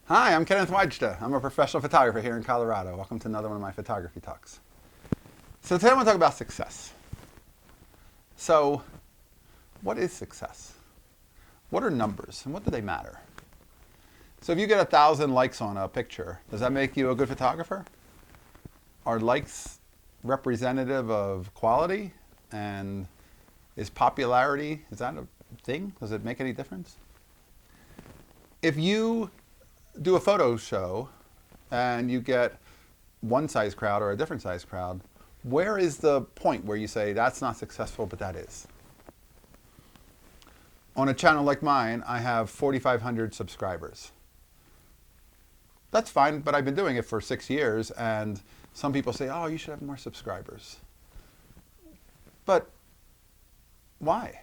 Hi, I'm Kenneth WAJDA. I'm a professional photographer here in Colorado. Welcome to another one of my photography talks. So today I want to talk about success. So what is success? What are numbers and what do they matter? So if you get 1,000 likes on a picture, does that make you a good photographer? Are likes representative of quality? And is popularity, is that a thing? Does it make any difference? If you do a photo show and you get one size crowd or a different size crowd, where is the point where you say that's not successful but that is? On a channel like mine, I have 4,500 subscribers. That's fine, but I've been doing it for 6 years, and some people say, oh, you should have more subscribers. But why?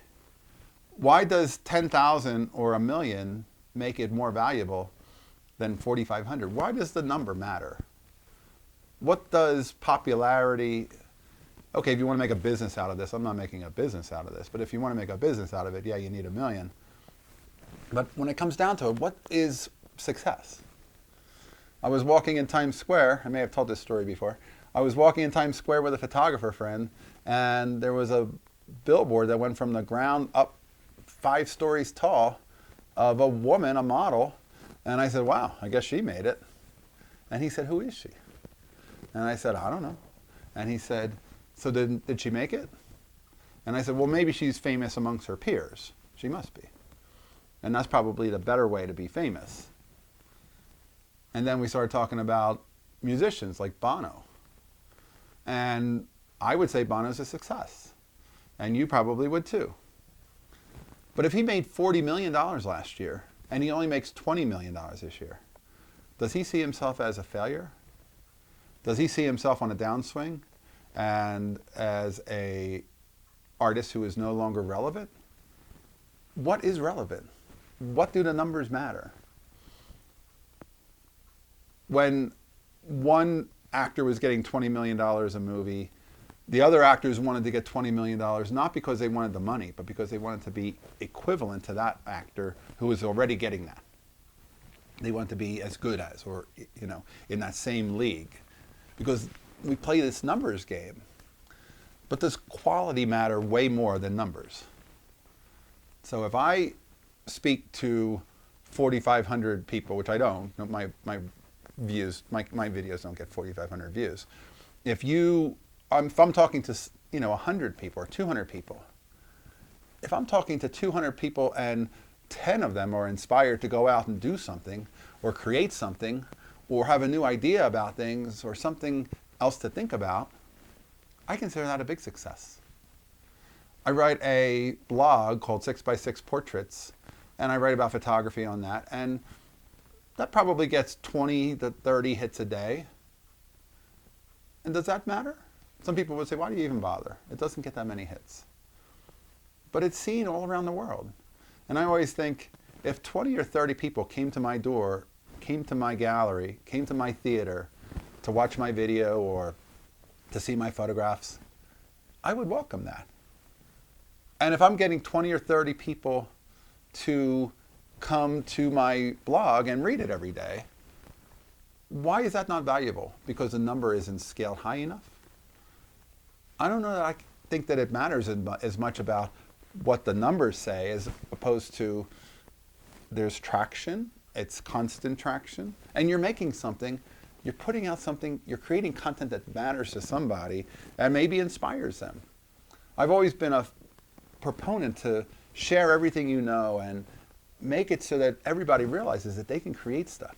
Why does 10,000 or a million make it more valuable than 4,500? Why does the number matter? What does popularity... Okay, if you want to make a business out of this, I'm not making a business out of this, but if you want to make a business out of it, yeah, you need 1 million. But when it comes down to it, what is success? I was walking in Times Square. I may have told this story before. I was walking in Times Square with a photographer friend, and there was a billboard that went from the ground up 5 stories tall of a woman, a model. And I said, wow, I guess she made it. And he said, who is she? And I said, I don't know. And he said, so did she make it? And I said, well, maybe she's famous amongst her peers. She must be. And that's probably the better way to be famous. And then we started talking about musicians like Bono. And I would say Bono's a success. And you probably would too. But if he made $40 million last year, and he only makes $20 million this year, does he see himself as a failure? Does he see himself on a downswing and as an artist who is no longer relevant? What is relevant? What do the numbers matter? When one actor was getting $20 million a movie, the other actors wanted to get $20 million, not because they wanted the money, but because they wanted to be equivalent to that actor who was already getting that. They wanted to be as good as, or in that same league. Because we play this numbers game. But does quality matter way more than numbers? So if I speak to 4,500 people, which I don't, my videos don't get 4,500 views. If I'm talking to 100 people or 200 people, if I'm talking to 200 people and 10 of them are inspired to go out and do something or create something or have a new idea about things or something else to think about, I consider that a big success. I write a blog called 6x6 Portraits, and I write about photography on that, and that probably gets 20 to 30 hits a day. And does that matter? Some people would say, why do you even bother? It doesn't get that many hits. But it's seen all around the world. And I always think, if 20 or 30 people came to my door, came to my gallery, came to my theater to watch my video or to see my photographs, I would welcome that. And if I'm getting 20 or 30 people to come to my blog and read it every day, why is that not valuable? Because the number isn't scaled high enough? I don't know that I think that it matters as much about what the numbers say as opposed to there's traction, it's constant traction, and you're making something, you're putting out something, you're creating content that matters to somebody and maybe inspires them. I've always been a proponent to share everything you know and make it so that everybody realizes that they can create stuff.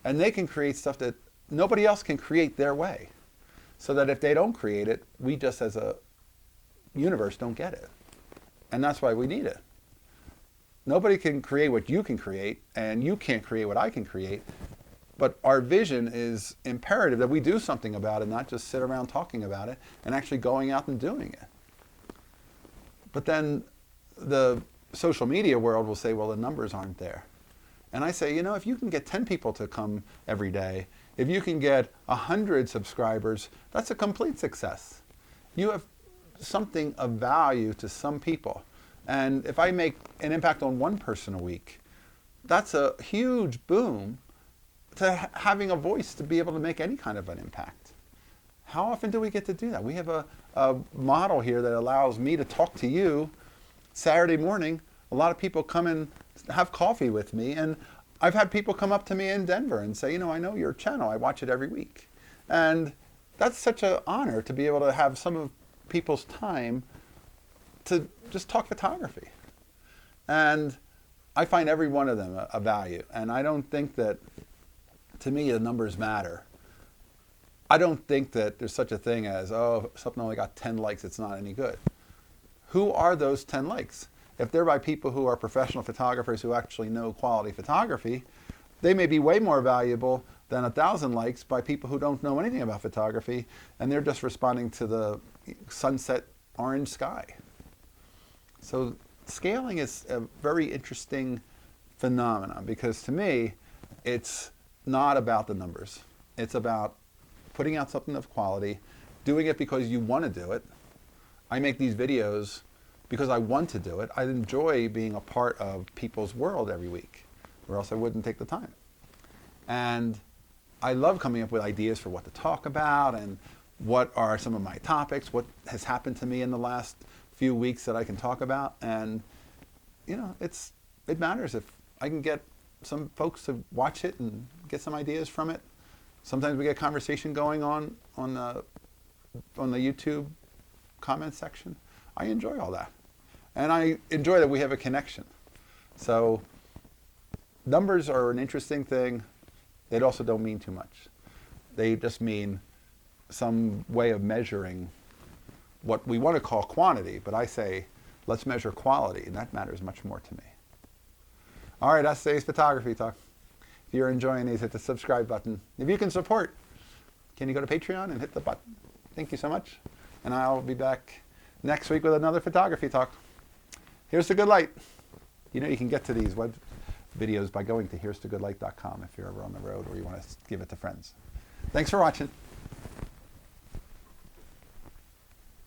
And they can create stuff that nobody else can create their way. So that if they don't create it, we just as a universe don't get it. And that's why we need it. Nobody can create what you can create, and you can't create what I can create. But our vision is imperative that we do something about it, not just sit around talking about it, and actually going out and doing it. But then the social media world will say, well, the numbers aren't there. And I say, if you can get 10 people to come every day, if you can get 100 subscribers, that's a complete success. You have something of value to some people. And if I make an impact on one person a week, that's a huge boom to having a voice to be able to make any kind of an impact. How often do we get to do that? We have a model here that allows me to talk to you Saturday morning. A lot of people come and have coffee with me, and I've had people come up to me in Denver and say, I know your channel, I watch it every week. And that's such an honor to be able to have some of people's time to just talk photography. And I find every one of them a value. And I don't think that, to me, the numbers matter. I don't think that there's such a thing as, oh, if something only got 10 likes, it's not any good. Who are those 10 likes? If they're by people who are professional photographers who actually know quality photography, they may be way more valuable than 1,000 likes by people who don't know anything about photography, and they're just responding to the sunset orange sky. So scaling is a very interesting phenomenon, because to me, it's not about the numbers. It's about putting out something of quality, doing it because you want to do it. I make these videos because I want to do it. I enjoy being a part of people's world every week, or else I wouldn't take the time. And I love coming up with ideas for what to talk about and what are some of my topics, what has happened to me in the last few weeks that I can talk about. And it matters if I can get some folks to watch it and get some ideas from it. Sometimes we get conversation going on the YouTube comment section. I enjoy all that. And I enjoy that we have a connection. So numbers are an interesting thing. They also don't mean too much. They just mean some way of measuring what we want to call quantity, but I say, let's measure quality, and that matters much more to me. All right, that's today's photography talk. If you're enjoying these, hit the subscribe button. If you can support, can you go to Patreon and hit the button? Thank you so much. And I'll be back next week with another photography talk. Here's the Good Light. You can get to these web videos by going to herestogoodlight.com if you're ever on the road or you want to give it to friends. Thanks for watching.